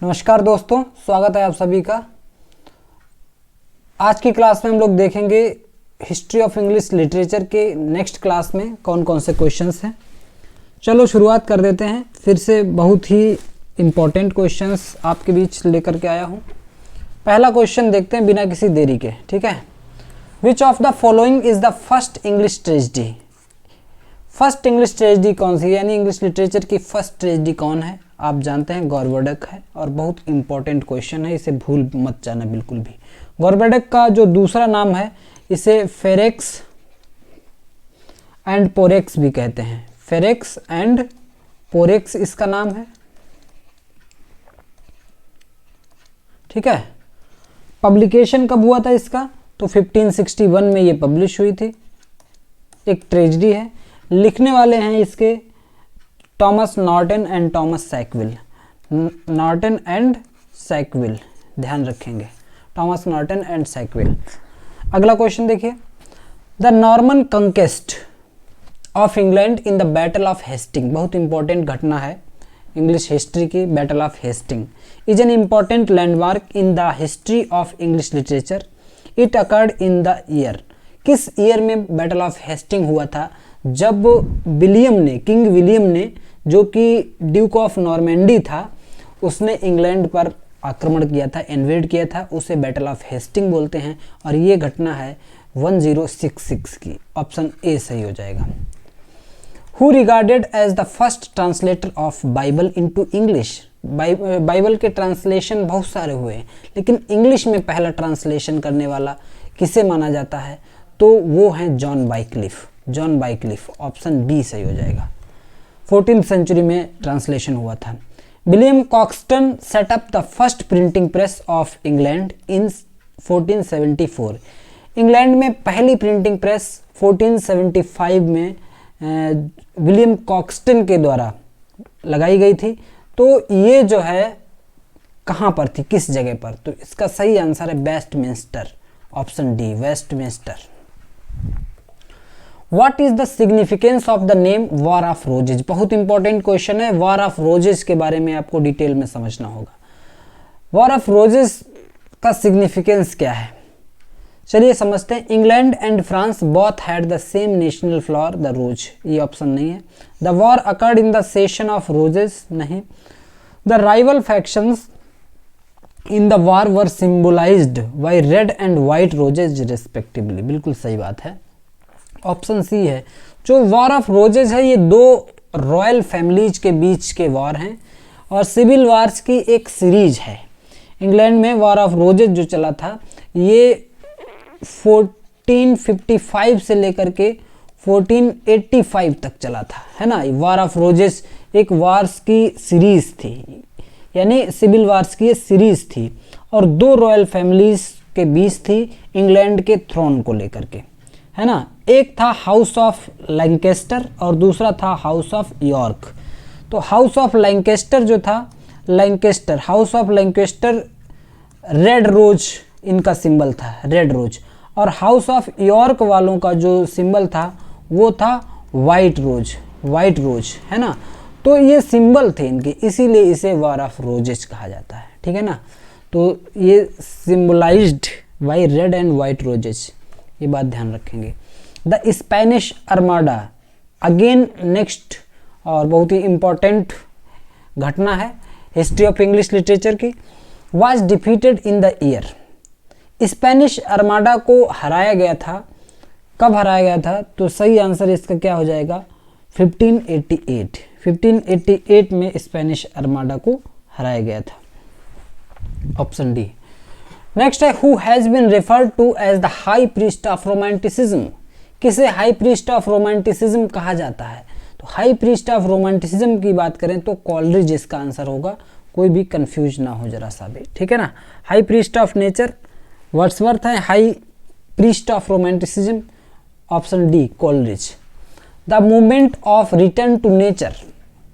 नमस्कार दोस्तों, स्वागत है आप सभी का। आज की क्लास में हम लोग देखेंगे हिस्ट्री ऑफ इंग्लिश लिटरेचर के नेक्स्ट क्लास में कौन कौन से क्वेश्चंस हैं। चलो शुरुआत कर देते हैं। फिर से बहुत ही इम्पोर्टेंट क्वेश्चंस आपके बीच लेकर के आया हूँ। पहला क्वेश्चन देखते हैं बिना किसी देरी के, ठीक है। Which of the following is the first English tragedy. First English tragedy कौन सी, यानी इंग्लिश लिटरेचर की फर्स्ट ट्रेजेडी कौन है? आप जानते हैं गौरवोडक है, और बहुत इंपॉर्टेंट क्वेश्चन है, इसे भूल मत जाना बिल्कुल भी। गौरवोडक का जो दूसरा नाम है इसे फेरेक्स एंड पोरेक्स भी कहते हैं। फेरेक्स एंड पोरेक्स इसका नाम है, ठीक है। पब्लिकेशन कब हुआ था इसका? तो 1561 में ये पब्लिश हुई थी। एक ट्रेजेडी है। लिखने वाले हैं इसके Thomas Norton and Thomas Sackville. Norton and Sackville, ध्यान रखेंगे, टॉमस नॉर्टन एंड सैकविल। अगला क्वेश्चन देखिए। The Norman conquest of England in the battle of Hasting, बहुत इंपॉर्टेंट घटना है इंग्लिश हिस्ट्री की। Battle of Hasting is an important landmark in the history of English literature. It occurred in the year, किस year में battle of Hasting हुआ था? जब William ने, किंग विलियम ने, जो कि ड्यूक ऑफ नॉर्मेंडी था, उसने इंग्लैंड पर आक्रमण किया था, इन्वेड किया था, उसे बैटल ऑफ हेस्टिंग बोलते हैं। और ये घटना है 1066 की। ऑप्शन ए सही हो जाएगा। Who regarded as the first translator of Bible into English. Bible के ट्रांसलेशन बहुत सारे हुए हैं, लेकिन इंग्लिश में पहला ट्रांसलेशन करने वाला किसे माना जाता है? तो वो हैं जॉन बाइक्लिफ। जॉन बाइक्लिफ, ऑप्शन बी सही हो जाएगा। 14th सेंचुरी में ट्रांसलेशन हुआ था। William Caxton set up the first printing press of England in 1474। England में पहली प्रिंटिंग प्रेस 1475 में विलियम कॉक्सटन के द्वारा लगाई गई थी। तो ये जो है कहाँ पर थी, किस जगह पर? तो इसका सही आंसर है Westminster, option D, Westminster. What is the significance of the name War of Roses? बहुत इंपॉर्टेंट क्वेश्चन है। War of Roses के बारे में आपको डिटेल में समझना होगा। War of Roses का सिग्निफिकेंस क्या है, चलिए समझते हैं। England and France both had the same national flower the rose, ये ऑप्शन नहीं है। The war occurred in the session of roses, नहीं। The rival factions in the war were symbolised by red and white roses respectively, बिल्कुल सही बात है, option सी है। जो वॉर ऑफ रोजेज है ये दो रॉयल फैमिलीज के बीच के वॉर हैं और सिविल वॉर्स की एक सीरीज है। इंग्लैंड में वॉर ऑफ रोजेज जो चला था ये 1455 से लेकर के 1485 तक चला था, है ना। वॉर ऑफ रोजेज एक वॉर्स की सीरीज थी, यानी सिविल वॉर्स की ये सीरीज थी, और दो रॉयल फैमिलीज के बीच थी इंग्लैंड के थ्रोन को लेकर के, है ना। एक था हाउस ऑफ लैंकेस्टर और दूसरा था हाउस ऑफ यॉर्क। तो हाउस ऑफ लैंकेस्टर जो था, Lancaster, house of Lancaster red rose इनका सिंबल था, रेड रोज। और हाउस ऑफ यॉर्क वालों का जो सिंबल था वो था वाइट रोज, वाइट रोज, है ना। तो ये सिंबल थे इनके, इसीलिए इसे वॉर ऑफ रोजेस कहा जाता है, ठीक है ना। तो ये symbolised by red and white roses, ये बात ध्यान रखेंगे। The Spanish Armada, again next और बहुत ही इंपॉर्टेंट घटना है हिस्ट्री ऑफ इंग्लिश लिटरेचर की, was defeated in the year. Spanish Armada को हराया गया था, कब हराया गया था? तो सही आंसर इसका क्या हो जाएगा? 1588। 1588 में स्पेनिश आर्माडा को हराया गया था, ऑप्शन डी। नेक्स्ट है who has been referred to as the high priest of romanticism. किसे हाई प्रीस्ट ऑफ रोमांटिसिज्म कहा जाता है? तो हाई प्रीस्ट ऑफ रोमांटिसिज्म की बात करें तो कॉलरिज इसका आंसर होगा, कोई भी कंफ्यूज ना हो जरा सा भी, ठीक है ना। High priest of nature Wordsworth है, high priest of romanticism option D Coleridge. The movement of return to nature,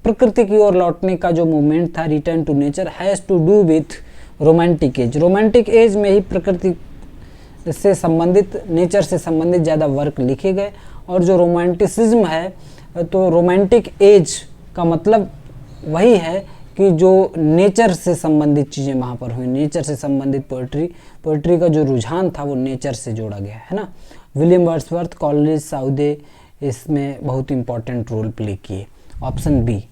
प्रकृति की ओर लौटने का जो मूवमेंट था return to nature, has to do with romantic age. Romantic age में ही प्रकृति से संबंधित, नेचर से संबंधित ज़्यादा वर्क लिखे गए। और जो रोमांटिसिज्म है तो रोमांटिक एज का मतलब वही है कि जो नेचर से संबंधित चीज़ें वहाँ पर हुई, नेचर से संबंधित पोइट्री का जो रुझान था वो नेचर से जोड़ा गया है ना। विलियम वर्ड्सवर्थ, कॉलेरिज, साउदे इसमें बहुत इंपॉर्टेंट रोल प्ले किए। Option B.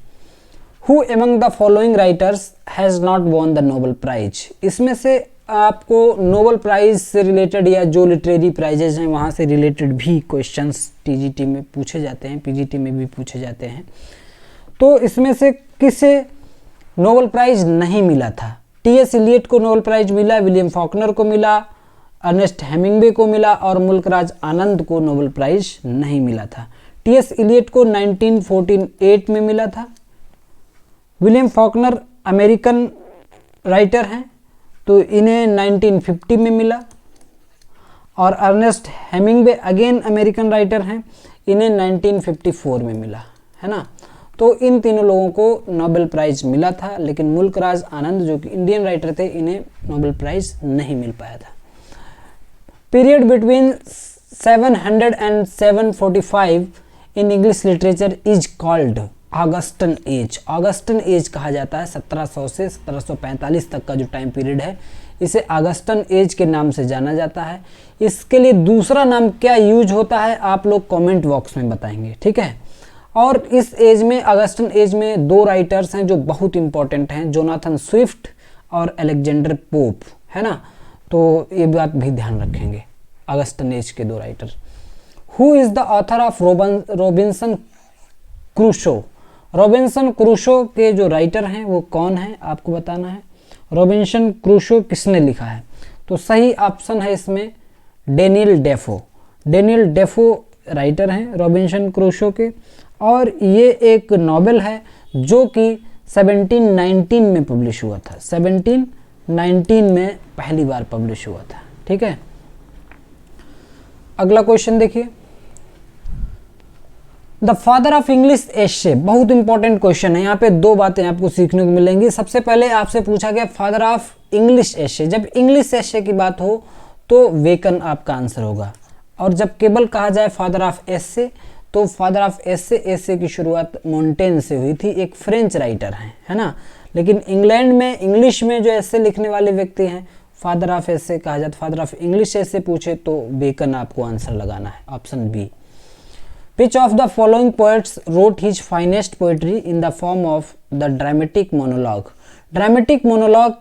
Who among the following writers has not won the Nobel prize, इसमें से आपको नोबेल प्राइज से रिलेटेड या जो लिटरेरी प्राइजेज हैं वहाँ से रिलेटेड भी क्वेश्चंस टीजीटी में पूछे जाते हैं, पीजीटी में भी पूछे जाते हैं। तो इसमें से किसे नोबेल प्राइज नहीं मिला था? टीएस इलियट को नोबेल प्राइज मिला, विलियम फॉकनर को मिला, अर्नेस्ट हेमिंग्वे को मिला और मुल्कराज आनंद को नोबेल प्राइज नहीं मिला था। टीएस इलियट को 1948 में मिला था। विलियम फॉकनर अमेरिकन राइटर हैं तो इन्हें 1950 में मिला, और Ernest Hemingway again American writer हैं, इन्हें 1954 में मिला, है ना। तो इन तीनों लोगों को नोबेल प्राइज मिला था, लेकिन मुल्कराज आनंद जो कि इंडियन राइटर थे, इन्हें नोबेल प्राइज नहीं मिल पाया था। Period between 700 and 745 in English literature is called Augustan age. Augustan age कहा जाता है 1700 से 1745 तक का जो टाइम पीरियड है, इसे ऑगस्टन एज के नाम से जाना जाता है। इसके लिए दूसरा नाम क्या यूज होता है आप लोग कमेंट बॉक्स में बताएंगे, ठीक है। और इस एज में, ऑगस्टन एज में, दो राइटर्स हैं जो बहुत इंपॉर्टेंट हैं, जोनाथन स्विफ्ट और अलेक्जेंडर पोप, है ना। तो ये बात भी ध्यान रखेंगे, ऑगस्टन एज के दो writer. Who is the author of Robinson Crusoe? Robinson Crusoe के जो राइटर हैं वो कौन है आपको बताना है। रॉबिन्सन क्रूसो किसने लिखा है? तो सही ऑप्शन है इसमें Daniel Dafoe. Daniel Dafoe writer हैं रॉबिन्सन क्रूसो के, और ये एक नॉवेल है जो कि 1719 में पब्लिश हुआ था। 1719 में पहली बार पब्लिश हुआ था, ठीक है। अगला क्वेश्चन देखिए, द फादर ऑफ इंग्लिश एशे, बहुत इंपॉर्टेंट क्वेश्चन है। यहाँ पे दो बातें आपको सीखने को मिलेंगी। सबसे पहले आपसे पूछा गया फादर ऑफ इंग्लिश एशे। जब इंग्लिश एशे की बात हो तो वेकन आपका आंसर होगा, और जब केवल कहा जाए फादर ऑफ एशे तो फादर ऑफ एशे, एशे की शुरुआत मोंटेन से हुई थी, एक फ्रेंच राइटर हैं, है ना। लेकिन इंग्लैंड में इंग्लिश में जो एशे लिखने वाले व्यक्ति हैं फादर ऑफ एशे कहा जाता। फादर ऑफ इंग्लिश एशे पूछे तो बेकन आपको आंसर लगाना है, option B. Which of the following poets wrote his finest poetry in the form of the dramatic monologue? Dramatic monologue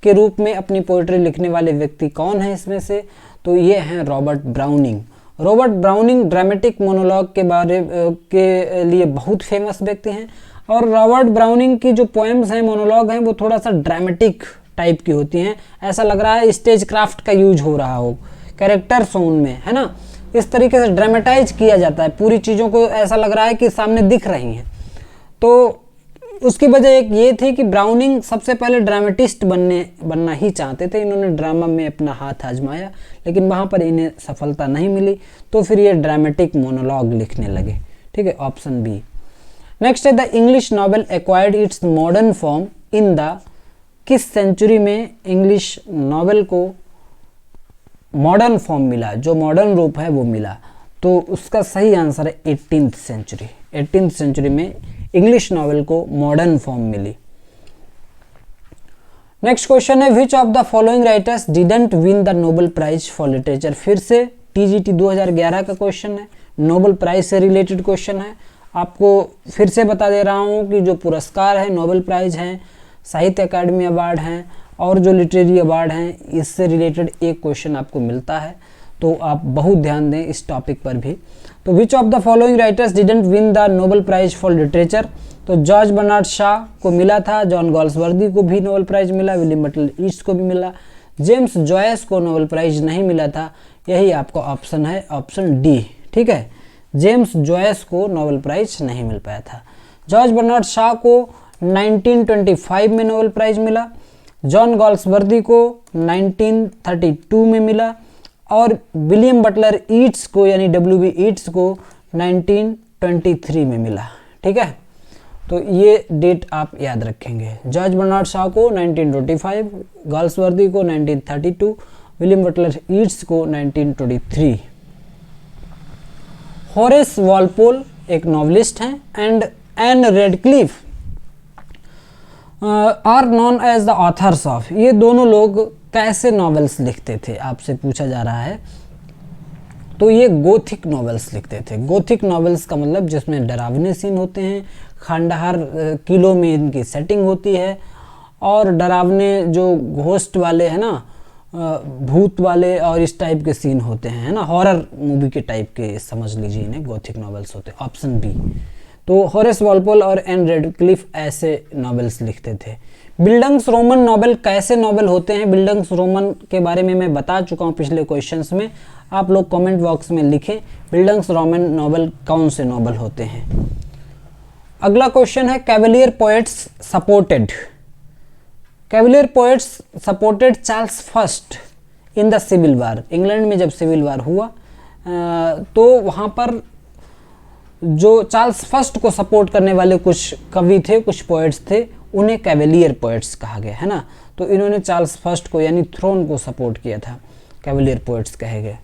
के रूप में अपनी पोइट्री लिखने वाले व्यक्ति कौन है इसमें से? तो ये हैं Robert browning. Robert browning dramatic monologue के लिए बहुत फेमस व्यक्ति हैं, और रॉबर्ट ब्राउनिंग की जो पोएम्स हैं, मोनोलॉग हैं, वो थोड़ा सा ड्रामेटिक टाइप की होती हैं। ऐसा लग रहा है स्टेज क्राफ्ट का यूज हो रहा हो, कैरेक्टर्स हो उनमें, है ना। इस तरीके से ड्रामेटाइज किया जाता है, पूरी चीज़ों को ऐसा लग रहा है कि सामने दिख रही हैं। तो उसकी वजह एक ये थी कि ब्राउनिंग सबसे पहले ड्रामेटिस्ट बनना ही चाहते थे। इन्होंने ड्रामा में अपना हाथ आजमाया, लेकिन वहाँ पर इन्हें सफलता नहीं मिली, तो फिर ये ड्रामेटिक मोनोलॉग लिखने लगे, ठीक है, ऑप्शन बी। नेक्स्ट है the English novel acquired it's modern form in the, किस सेंचुरी में इंग्लिश नॉवेल को मॉडर्न फॉर्म मिला, जो मॉडर्न रूप है वो मिला? तो उसका सही आंसर है 18th सेंचुरी। 18th सेंचुरी में इंग्लिश नॉवेल को मॉडर्न फॉर्म मिली। नेक्स्ट क्वेश्चन है which of the following writers didn't win the Nobel prize for literature? फिर से टीजीटी 2011 का क्वेश्चन है, नोबेल प्राइज से रिलेटेड क्वेश्चन है। आपको फिर से बता दे रहा हूँ कि जो पुरस्कार है, नोबेल प्राइज हैं, साहित्य अकादमी अवार्ड हैं और जो लिटरेरी अवार्ड हैं, इससे रिलेटेड एक क्वेश्चन आपको मिलता है, तो आप बहुत ध्यान दें इस टॉपिक पर भी। तो which of the following writers didn't win the Nobel prize for literature? तो जॉर्ज बर्नार्ड शॉ को मिला था, जॉन गॉल्सवर्दी को भी नोबेल प्राइज मिला, विलियम बटलर ईट्स को भी मिला, जेम्स जॉयस को नोबेल प्राइज नहीं मिला था। यही आपका ऑप्शन है, ऑप्शन डी, ठीक है। जेम्स जॉयस को नोबेल प्राइज नहीं मिल पाया था। जॉर्ज बर्नार्ड शॉ को 1925 में नोबेल प्राइज मिला, जॉन गॉल्सवर्दी को 1932 में मिला, और विलियम बटलर ईट्स को यानी WB ईट्स को 1923 में मिला, ठीक है। तो ये डेट आप याद रखेंगे। जॉर्ज बर्नार्ड शॉ को 1925, गॉल्सवर्दी को 1932, विलियम बटलर ईट्स को 1923। होरेस वॉलपोल एक नॉवलिस्ट हैं, and Ann Radcliffe are known as the authors of, ये दोनों लोग कैसे नॉवेल्स लिखते थे आपसे पूछा जा रहा है। तो ये गोथिक नॉवेल्स लिखते थे। गोथिक नॉवेल्स का मतलब जिसमें डरावने सीन होते हैं, खंडहर किलों में इनकी सेटिंग होती है, और डरावने जो घोस्ट वाले हैं ना, भूत वाले और इस टाइप के सीन होते हैं, है ना, हॉरर मूवी के टाइप के समझ लीजिए इन्हें गोथिक नॉवेल्स होते हैं। Option B. तो होरेस वॉलपोल और एन रेडक्लिफ ऐसे नॉवेल्स लिखते थे। बिल्डंग्स रोमन नॉवेल कैसे नॉवेल होते हैं? बिल्डंग्स रोमन के बारे में मैं बता चुका हूँ पिछले क्वेश्चंस में, आप लोग कमेंट बॉक्स में लिखें बिल्डंग्स रोमन नॉवेल कौन से नॉवेल होते हैं। अगला क्वेश्चन है cavalier poets supported. Cavalier poets supported Charles first in the civil war. England में जब सिविल वार हुआ तो वहाँ पर जो चार्ल्स फर्स्ट को सपोर्ट करने वाले कुछ कवि थे, कुछ पोएट्स थे, उन्हें कैवलियर पोएट्स कहा गया, है ना। तो इन्होंने चार्ल्स फर्स्ट को यानी थ्रोन को सपोर्ट किया था, कैवलियर पोएट्स कहे गए।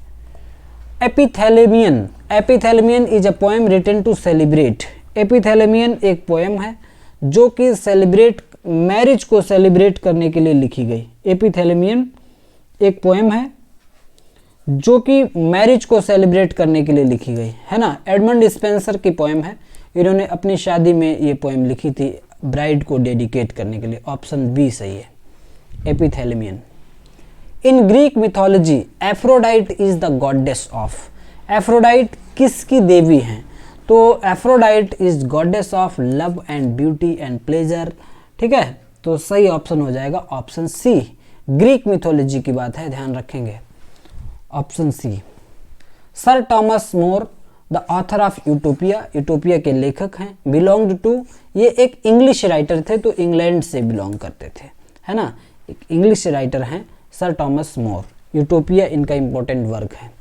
Epithalamion. Epithalamion is a poem written to celebrate. Epithalamion एक पोएम है जो कि सेलिब्रेट, मैरिज को सेलिब्रेट करने के लिए लिखी गई। एपिथैलेमियन एक पोएम है जो कि मैरिज को सेलिब्रेट करने के लिए लिखी गई, है ना। एडमंड स्पेंसर की पोएम है, इन्होंने अपनी शादी में ये पोएम लिखी थी ब्राइड को डेडिकेट करने के लिए। ऑप्शन बी सही है, epithalamion. In Greek mythology Aphrodite is the goddess of. Aphrodite किसकी देवी हैं? तो Aphrodite is goddess of love and beauty and pleasure, ठीक है। तो सही ऑप्शन हो जाएगा ऑप्शन सी। ग्रीक मिथोलॉजी की बात है, ध्यान रखेंगे। Option C. Sir Thomas More the author of Utopia. Utopia के लेखक हैं। बिलोंग्ड टू, ये एक इंग्लिश राइटर थे, तो इंग्लैंड से बिलोंग करते थे, है ना। एक इंग्लिश राइटर हैं सर टॉमस मोर। यूटोपिया इनका इंपॉर्टेंट वर्क है।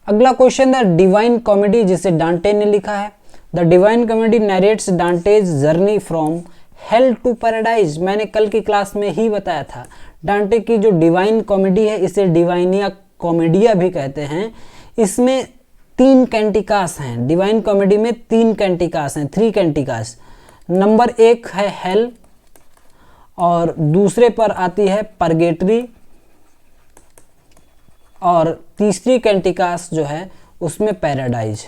अगला क्वेश्चन, द डिवाइन कॉमेडी जिसे डांटे ने लिखा है। The Divine comedy narrates Dante's journey from hell to paradise. मैंने कल की क्लास में ही बताया था, डांटे की जो डिवाइन कॉमेडी है इसे डिवाइनिया कॉमेडिया भी कहते हैं। इसमें 3 कैंटिकास हैं। डिवाइन कॉमेडी में 3 कैंटिकास हैं, 3 कैंटिकास। नंबर 1 है हेल, और दूसरे पर आती है परगेटरी, और तीसरी कैंटिकास जो है उसमें पैराडाइज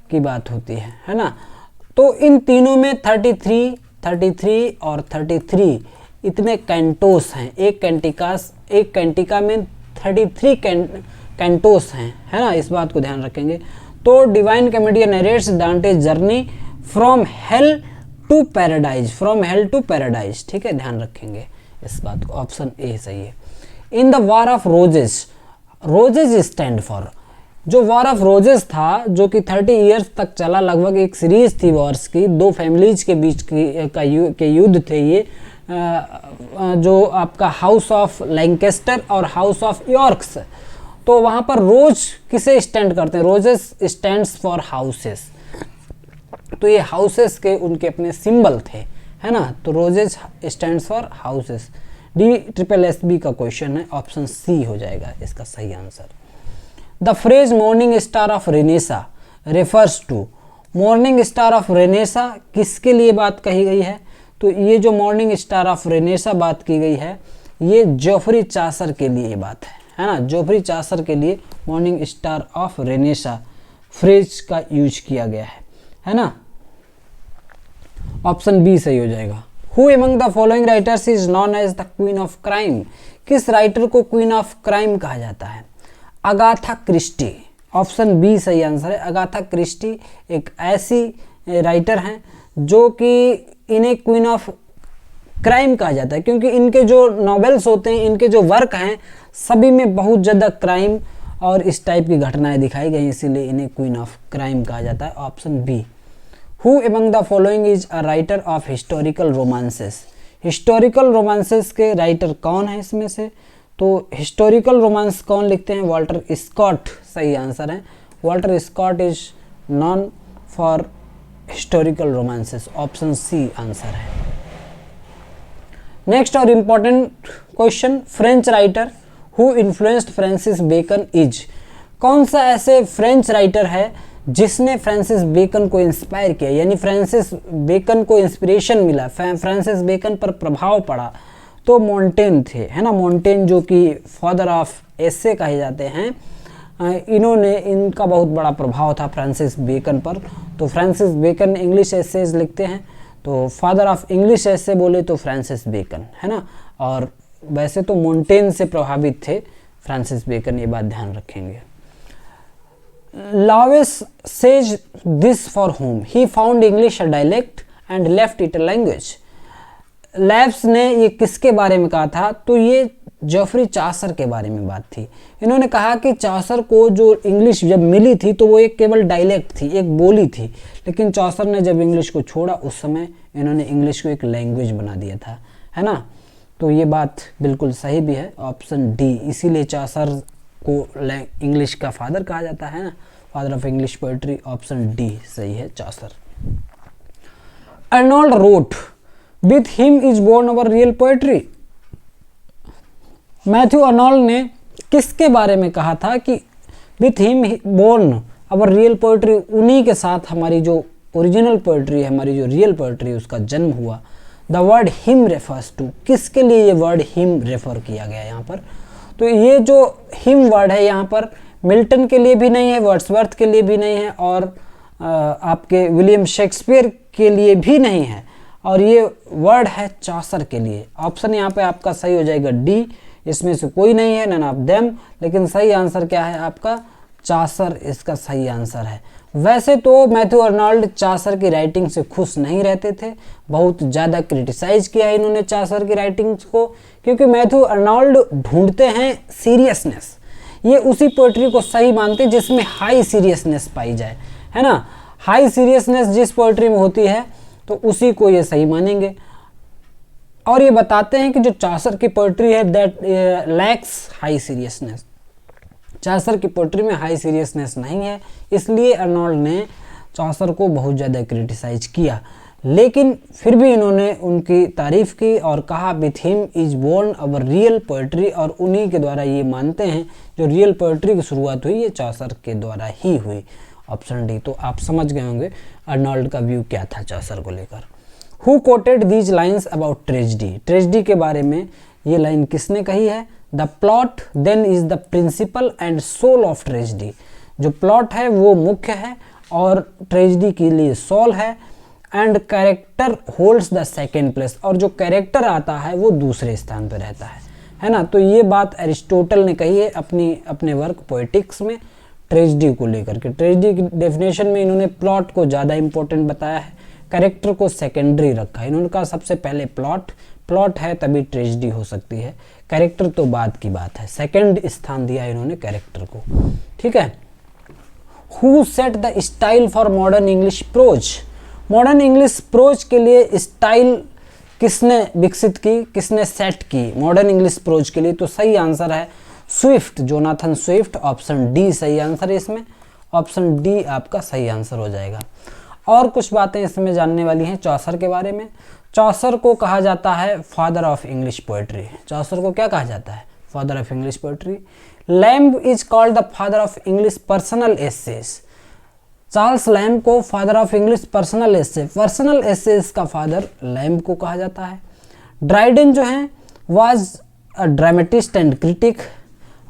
की बात होती है ना। तो इन तीनों में 33 और 33 इतने कैंटोस हैं। एक कैंटिका में 33 कैंटोस हैं, है ना। इस बात को ध्यान रखेंगे। तो divine comedy narrates Dante journey from hell to paradise, from hell to paradise, ठीक है, ध्यान रखेंगे इस बात को। ऑप्शन ए सही है। इन the war of roses, roses stand for, जो वॉर ऑफ रोजेस था जो कि 30 इयर्स तक चला, लगभग एक सीरीज थी वॉर्स की, 2 फैमिलीज के बीच के युद्ध थे ये, जो आपका हाउस ऑफ लैंकेस्टर और हाउस ऑफ यॉर्क्स। तो वहाँ पर रोज किसे स्टैंड करते हैं? Roses stands for houses. तो ये हाउसेस के उनके अपने सिंबल थे, है ना। तो roses stands for houses. DSSB का क्वेश्चन है, ऑप्शन सी हो जाएगा इसका सही answer. The phrase morning star of renaissance refers to. Morning star of renaissance किसके लिए बात कही गई है? तो ये जो मॉर्निंग स्टार ऑफ रेनेसा बात की गई है, ये जोफ्री चासर के लिए बात है ना। जोफ्री चासर के लिए morning star of renaissance phrase का यूज किया गया है ना। ऑप्शन बी सही हो जाएगा। Who among the following writers is known as the queen of crime. किस राइटर को क्वीन ऑफ क्राइम कहा जाता है? Agatha Christie. ऑप्शन बी सही आंसर है। अगाथा क्रिस्टी एक ऐसी राइटर हैं जो कि इन्हें क्वीन ऑफ क्राइम कहा जाता है, क्योंकि इनके जो नॉवेल्स होते हैं, इनके जो वर्क हैं, सभी में बहुत ज़्यादा क्राइम और इस टाइप की घटनाएं दिखाई गई, इसीलिए इन्हें क्वीन ऑफ क्राइम कहा जाता है। Option B. Who among the following is a writer of historical romances. Historical romances के राइटर कौन है इसमें से? तो हिस्टोरिकल रोमांस कौन लिखते हैं? वॉल्टर स्कॉट सही आंसर है। Walter Scott is known for historical romances. Option C answer है। नेक्स्ट और important question, French writer who influenced Francis Bacon is. कौन सा ऐसे फ्रेंच राइटर है जिसने फ्रांसिस बेकन को इंस्पायर किया, यानी फ्रांसिस बेकन को इंस्पिरेशन मिला, फ्रांसिस बेकन पर प्रभाव पड़ा, तो मोंटेन थे, है ना। मोंटेन जो कि फादर ऑफ एसे कहे जाते हैं, इनका बहुत बड़ा प्रभाव था फ्रांसिस बेकन पर। तो फ्रांसिस बेकन इंग्लिश एसेज लिखते हैं, तो फादर ऑफ इंग्लिश एसे बोले तो फ्रांसिस बेकन, है ना। और वैसे तो मोंटेन से प्रभावित थे फ्रांसिस बेकन, ये बात ध्यान रखेंगे। Lowell says this for whom he found English a dialect and left it a language. लैब्स ने ये किसके बारे में कहा था, तो ये जेफरी चासर के बारे में बात थी। इन्होंने कहा कि चासर को जो इंग्लिश जब मिली थी तो वो एक केवल डायलेक्ट थी, एक बोली थी, लेकिन चासर ने जब इंग्लिश को छोड़ा उस समय इन्होंने इंग्लिश को एक लैंग्वेज बना दिया था, है ना। तो ये बात बिल्कुल सही भी है, ऑप्शन डी। इसीलिए चासर को इंग्लिश का फादर कहा जाता है ना, father of English poetry, option D सही है, Chaucer. Arnold wrote with him is born our real poetry. Matthew Arnold ने किसके बारे में कहा था कि with him born our real poetry, उन्हीं के साथ हमारी जो ओरिजिनल पोएट्री है, हमारी जो रियल पोएट्री है, उसका जन्म हुआ। The word him refers to, किसके लिए ये वर्ड हिम रेफर किया गया यहाँ पर, तो ये जो हिम वर्ड है यहाँ पर मिल्टन के लिए भी नहीं है, वर्ड्सवर्थ के लिए भी नहीं है, और आपके विलियम शेक्सपियर के लिए भी नहीं है, और ये वर्ड है चासर के लिए। ऑप्शन यहाँ पे आपका सही हो जाएगा डी, इसमें से कोई नहीं है, नन ऑफ देम, लेकिन सही आंसर क्या है आपका, चासर इसका सही आंसर है। वैसे तो मैथ्यू अर्नोल्ड चासर की राइटिंग से खुश नहीं रहते थे, बहुत ज़्यादा क्रिटिसाइज किया है इन्होंने चासर की राइटिंग्स को, क्योंकि मैथ्यू अर्नोल्ड ढूंढते हैं सीरियसनेस, ये उसी पोएट्री को सही मानते हैं जिसमें हाई सीरियसनेस पाई जाए, है ना। हाई सीरियसनेस जिस पोएट्री में होती है तो उसी को ये सही मानेंगे, और ये बताते हैं कि जो चासर की पोएट्री है that lakhs high seriousness, Chaucer की पोएट्री में हाई सीरियसनेस नहीं है, इसलिए अर्नोल्ड ने चासर को बहुत ज़्यादा क्रिटिसाइज किया, लेकिन फिर भी इन्होंने उनकी तारीफ की और कहा with him is born our real poetry, और उन्हीं के द्वारा ये मानते हैं जो रियल पोएट्री की शुरुआत हुई ये चासर के द्वारा ही हुई, ऑप्शन डी। तो आप समझ गए होंगे अर्नोल्ड का व्यू क्या था चासर को लेकर। Who quoted these lines about tragedy, tragedy के बारे में ये लाइन किसने कही है, the plot then is the principal and soul of tragedy, जो प्लॉट है वो मुख्य है और ट्रेजेडी के लिए सोल है, and character holds the second place, और जो कैरेक्टर आता है वो दूसरे स्थान पर रहता है ना। तो ये बात एरिस्टोटल ने कही है अपने वर्क पोएटिक्स में ट्रेजेडी को लेकर के। ट्रेजेडी की डेफिनेशन में इन्होंने प्लॉट को ज़्यादा इंपॉर्टेंट बताया है, कैरेक्टर को सेकेंडरी रखा है। इन्होंने कहा सबसे पहले प्लॉट है तभी ट्रेजेडी हो सकती है, कैरेक्टर तो बाद की बात है, सेकंड स्थान दिया इन्होंने कैरेक्टर को, ठीक है। Who set the style for modern English pros, modern English pros के लिए स्टाइल किसने विकसित की, किसने सेट की मॉडर्न इंग्लिश प्रोज के लिए, तो सही आंसर है Swift, Jonathan Swift, option D सही आंसर है इसमें, ऑप्शन डी आपका सही आंसर हो जाएगा। और कुछ बातें इसमें जानने वाली हैं चासर के बारे में। चासर को कहा जाता है father of English poetry, Chaucer को क्या कहा जाता है, father of English poetry. Lamb is called the father of English personal essays, Charles Lamb को father of English personal essays का फादर लैम्ब को कहा जाता है। ड्राइडन जो हैं was a dramatist and critic,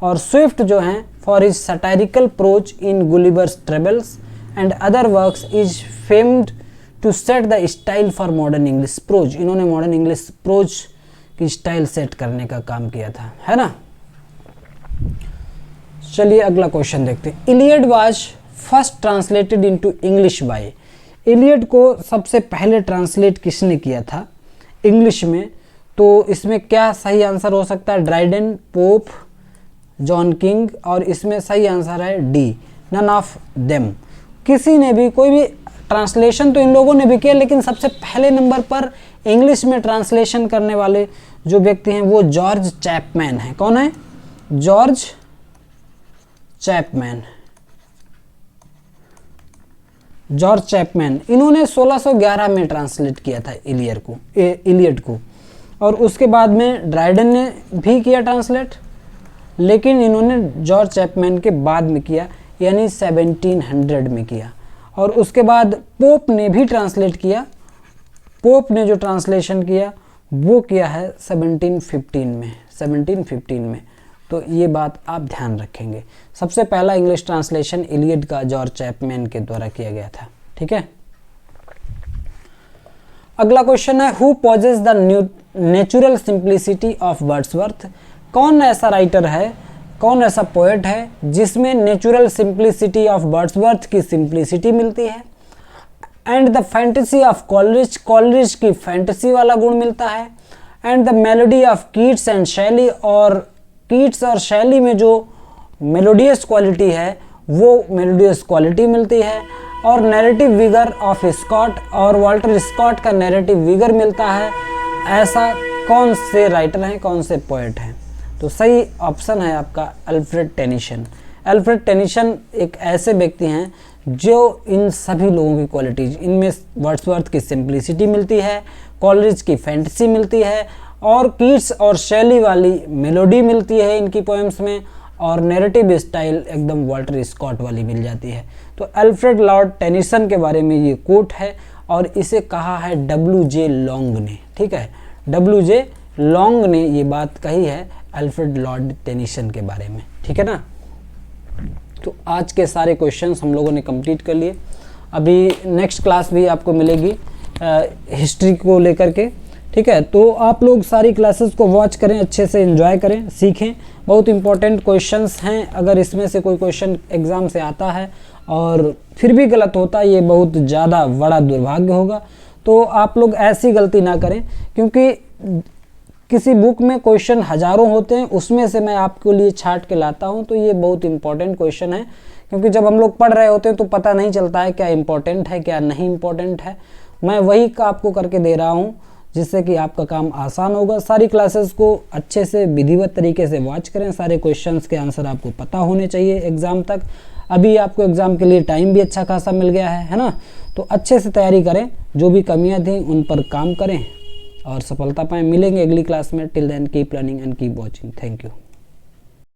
और स्विफ्ट जो हैं for his satirical prose in Gulliver's Travels and other works is famed to set the style for modern English pros, इन्होंने मॉडर्न इंग्लिश प्रोज की स्टाइल सेट करने का काम किया था, है ना। चलिए अगला क्वेश्चन देखते हैं। Iliad was first translated into English by, Iliad को सबसे पहले ट्रांसलेट किसने किया था इंग्लिश में, तो इसमें क्या सही आंसर हो सकता है, ड्राइडन, पोप, जॉन किंग, और इसमें सही आंसर है डी, नन ऑफ देम। किसी ने भी कोई भी ट्रांसलेशन तो इन लोगों ने भी किया, लेकिन सबसे पहले नंबर पर इंग्लिश में ट्रांसलेशन करने वाले जो व्यक्ति हैं वो जॉर्ज चैपमैन है। कौन है, जॉर्ज चैपमैन, जॉर्ज चैपमैन। इन्होंने 1611 में ट्रांसलेट किया था इलियड को, और उसके बाद में ड्राइडन ने भी किया ट्रांसलेट, लेकिन इन्होंने जॉर्ज चैपमैन के बाद में किया। यानी 1700 में किया। और उसके बाद पोप ने भी ट्रांसलेट किया, पोप ने जो ट्रांसलेशन किया वो किया है 1715 में। तो ये बात आप ध्यान रखेंगे। सबसे पहला इंग्लिश ट्रांसलेशन इलियड का जॉर्ज चैपमैन के द्वारा किया गया था। ठीक है, अगला क्वेश्चन है who possesses the natural simplicity of Wordsworth. कौन ऐसा राइटर है, कौन ऐसा पोएट है जिसमें नेचुरल सिंप्लिसिटी ऑफ वर्ड्सवर्थ की सिंप्लिसिटी मिलती है and the fantasy of Coleridge, Coleridge की फैंटेसी वाला गुण मिलता है and the melody of Keats and Shelley, और कीट्स और शैली में जो मेलोडियस क्वालिटी है वो मेलोडियस क्वालिटी मिलती है, और नैरेटिव विगर ऑफ स्कॉट, और वॉल्टर स्कॉट का नैरेटिव विगर मिलता है। ऐसा कौन से राइटर हैं, कौन से पोएट हैं? तो सही ऑप्शन है आपका अल्फ्रेड टेनिसन। अल्फ्रेड टेनिसन एक ऐसे व्यक्ति हैं जो इन सभी लोगों की क्वालिटीज, इनमें वर्ड्सवर्थ की सिंप्लिसिटी मिलती है, कॉलरिज की फैंटेसी मिलती है, और कीट्स और शैली वाली मेलोडी मिलती है इनकी पोएम्स में, और नैरेटिव स्टाइल एकदम वॉल्टर स्कॉट वाली मिल जाती है। तो अल्फ्रेड लॉर्ड टेनिसन के बारे में ये कोट है, और इसे कहा है W.J. लॉन्ग ने। ठीक है, W.J. लॉन्ग ने ये बात कही है अल्फ्रेड लॉर्ड टेनिसन के बारे में। ठीक है ना, तो आज के सारे क्वेश्चंस हम लोगों ने कंप्लीट कर लिए। अभी नेक्स्ट क्लास भी आपको मिलेगी हिस्ट्री को लेकर के। ठीक है, तो आप लोग सारी क्लासेस को वॉच करें, अच्छे से एंजॉय करें, सीखें। बहुत इंपॉर्टेंट क्वेश्चंस हैं। अगर इसमें से कोई क्वेश्चन एग्ज़ाम से आता है और फिर भी गलत होता है, ये बहुत ज़्यादा बड़ा दुर्भाग्य होगा। तो आप लोग ऐसी गलती ना करें, क्योंकि किसी बुक में क्वेश्चन हज़ारों होते हैं, उसमें से मैं आपके लिए छांट के लाता हूं। तो ये बहुत इंपॉर्टेंट क्वेश्चन है, क्योंकि जब हम लोग पढ़ रहे होते हैं तो पता नहीं चलता है क्या इंपॉर्टेंट है क्या नहीं इंपॉर्टेंट है। मैं वही आपको करके दे रहा हूं, जिससे कि आपका काम आसान होगा। सारी क्लासेस को अच्छे से विधिवत तरीके से वॉच करें, सारे क्वेश्चंस के आंसर आपको पता होने चाहिए एग्ज़ाम तक। अभी आपको एग्ज़ाम के लिए टाइम भी अच्छा खासा मिल गया है ना। तो अच्छे से तैयारी करें, जो भी कमियां थी उन पर काम करें और सफलता पाएं। मिलेंगे अगली क्लास में। Till then keep learning and keep watching. Thank you.